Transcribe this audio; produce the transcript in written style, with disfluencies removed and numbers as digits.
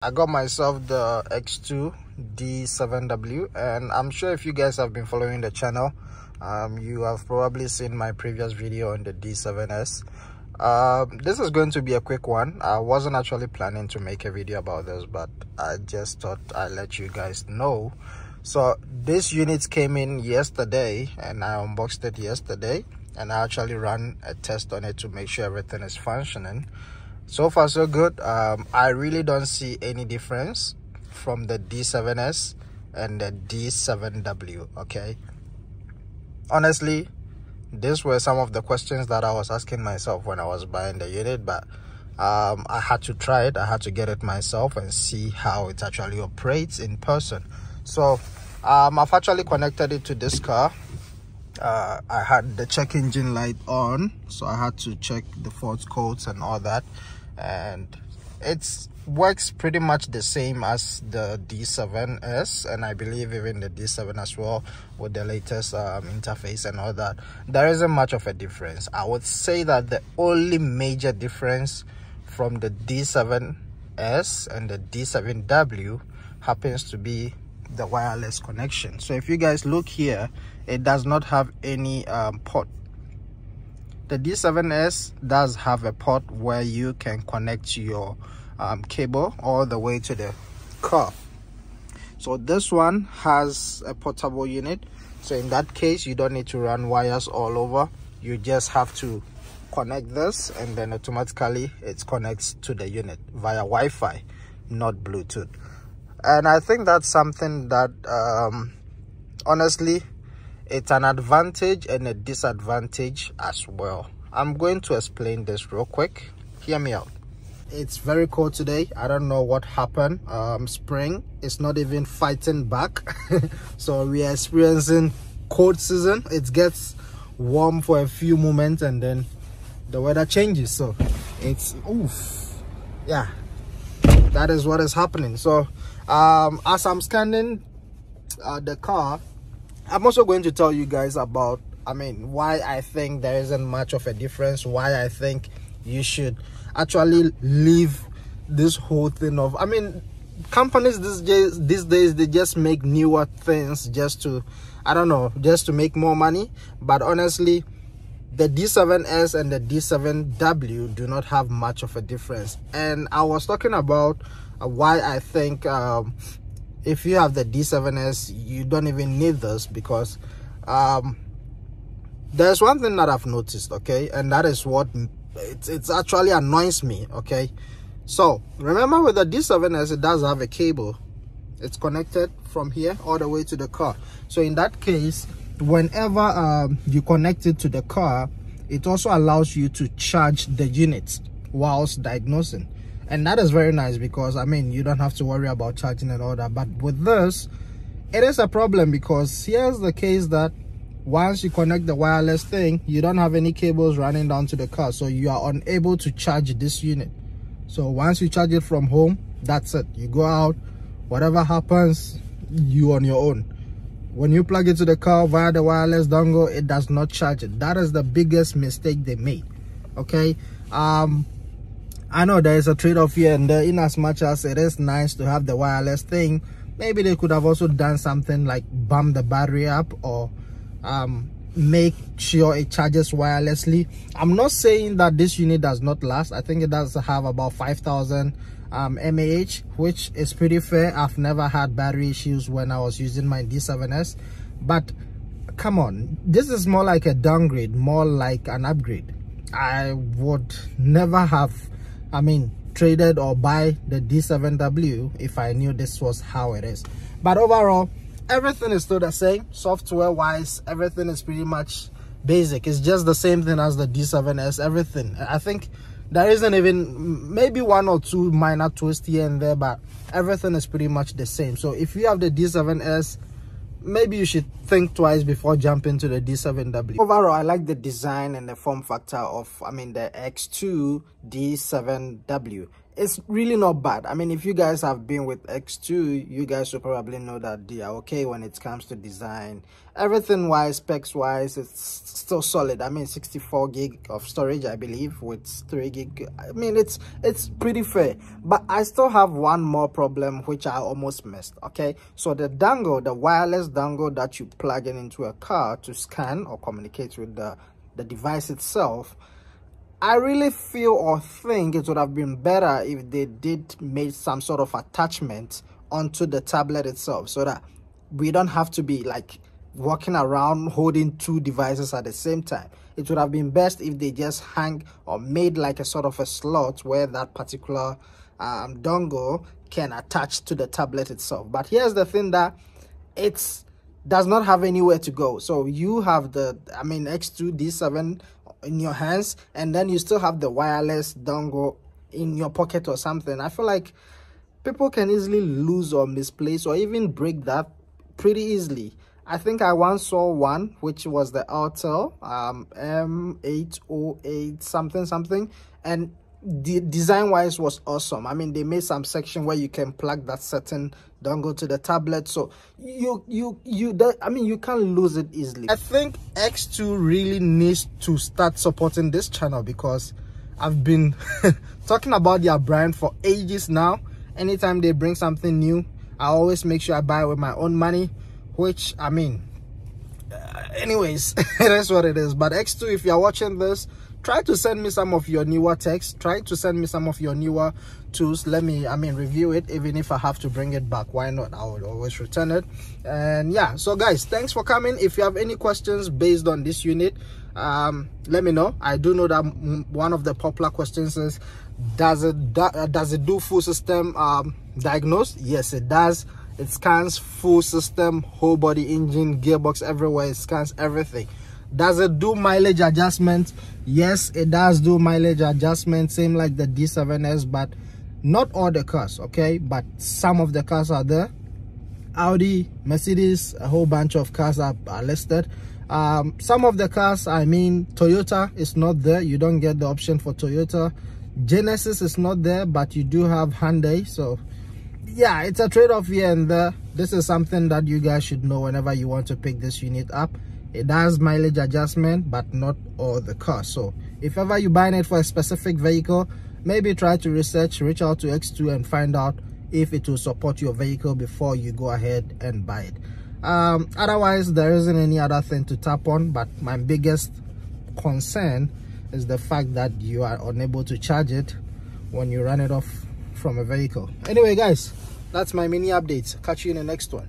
I got myself the Xtool D7w, and I'm sure if you guys have been following the channel, you have probably seen my previous video on the D7s. This is going to be a quick one. I wasn't actually planning to make a video about this, but I just thought I'd let you guys know. So this unit came in yesterday and I unboxed it yesterday, and I actually ran a test on it to make sure everything is functioning. So far so good. I really don't see any difference from the D7s and the D7w. Okay, honestly, these were some of the questions that I was asking myself when I was buying the unit, but I had to try it. I had to get it myself and see how it actually operates in person. So I've actually connected it to this car. I had the check engine light on, so I had to check the fault codes and all that, and it works pretty much the same as the D7s, and I believe even the D7 as well, with the latest interface and all that. There isn't much of a difference. I would say that the only major difference from the D7s and the D7w happens to be the wireless connection. So if you guys look here, it does not have any port. The D7s does have a port where you can connect your cable all the way to the car. So this one has a portable unit, so in that case you don't need to run wires all over. You just have to connect this, and then automatically it connects to the unit via Wi-Fi, not Bluetooth. And I think that's something that honestly, it's an advantage and a disadvantage as well. I'm going to explain this real quick. Hear me out. It's very cold today. I don't know what happened. Spring is not even fighting back. So we are experiencing cold season. It gets warm for a few moments and then the weather changes. So it's yeah, that is what is happening. So as I'm scanning the car, I'm also going to tell you guys about, why I think there isn't much of a difference, why I think you should actually leave this whole thing of, companies these days, they just make newer things just to, just to make more money. But honestly, the D7s and the D7w do not have much of a difference. And I was talking about why I think if you have the D7s, you don't even need this, because there's one thing that I've noticed, okay, and that is what it's actually annoys me. Okay, so remember, with the D7s, it does have a cable. It's connected from here all the way to the car. So in that case, whenever you connect it to the car, it also allows you to charge the unit whilst diagnosing. And that is very nice, because you don't have to worry about charging and all that. But with this, it is a problem, because here's the case that once you connect the wireless thing, you don't have any cables running down to the car, so you are unable to charge this unit. So once you charge it from home, that's it. You go out, whatever happens, you on your own. When you plug it to the car via the wireless dongle, it does not charge it. That is the biggest mistake they made. Okay, I know there is a trade-off here and there. In as much as it is nice to have the wireless thing, maybe they could have also done something like bump the battery up, or make sure it charges wirelessly. I'm not saying that this unit does not last. I think it does have about 5,000 mAh, which is pretty fair. I've never had battery issues when I was using my D7s. But come on, this is more like a downgrade, more like an upgrade. I would never have traded or buy the D7w if I knew this was how it is. But overall, everything is still the same. Software wise, everything is pretty much basic. It's just the same thing as the D7s. Everything, I think there isn't even maybe one or two minor twists here and there, but everything is pretty much the same. So if you have the D7s, maybe you should think twice before jumping to the D7w. Overall, I like the design and the form factor of the Xtool D7w. it's really not bad. I mean, if you guys have been with X2, you guys will probably know that they are okay when it comes to design. Everything wise, specs wise, it's still solid. I mean, 64 gig of storage, I believe, with 3 gig. I mean, it's pretty fair. But I still have one more problem, which I almost missed. Okay, so the dongle, the wireless dongle that you plug in into a car to scan or communicate with the device itself, I really feel or think it would have been better if they did make some sort of attachment onto the tablet itself, so that we don't have to be like walking around holding 2 devices at the same time. It would have been best if they just hang or made like a sort of a slot where that particular dongle can attach to the tablet itself. But here's the thing, that it does not have anywhere to go. So you have the, I mean, Xtool D7 in your hands, and then you still have the wireless dongle in your pocket or something. I feel like people can easily lose or misplace or even break that pretty easily. I think I once saw one, which was the Altel M808 something, and the design wise was awesome. I mean, they made some section where you can plug that certain dongle to the tablet, so you can't lose it easily. I think X2 really needs to start supporting this channel, because I've been talking about their brand for ages now. Anytime they bring something new, I always make sure I buy it with my own money, which, I mean, anyways, it is what it is. But X2, if you're watching this, try to send me some of your newer techs. Try to send me some of your newer tools. Let me, review it. Even if I have to bring it back, why not? I will always return it. And yeah, so guys, thanks for coming. If you have any questions based on this unit, let me know. I do know that one of the popular questions is, does it do full system diagnose? Yes, it does. It scans full system, whole body, engine, gearbox, everywhere. It scans everything. Does it do mileage adjustment? Yes, it does do mileage adjustment, same like the D7s, but not all the cars, okay? But some of the cars are there. Audi, Mercedes, a whole bunch of cars are listed. Some of the cars, I mean, Toyota is not there. You don't get the option for Toyota. Genesis is not there, but you do have Hyundai. So yeah, it's a trade-off here and there. This is something that you guys should know whenever you want to pick this unit up. It does mileage adjustment, but not all the cars. So if ever you're buying it for a specific vehicle, maybe try to reach out to X2 and find out if it will support your vehicle before you go ahead and buy it. Otherwise, there isn't any other thing to tap on, but my biggest concern is the fact that you are unable to charge it when you run it off from a vehicle. Anyway guys, that's my mini update. Catch you in the next one.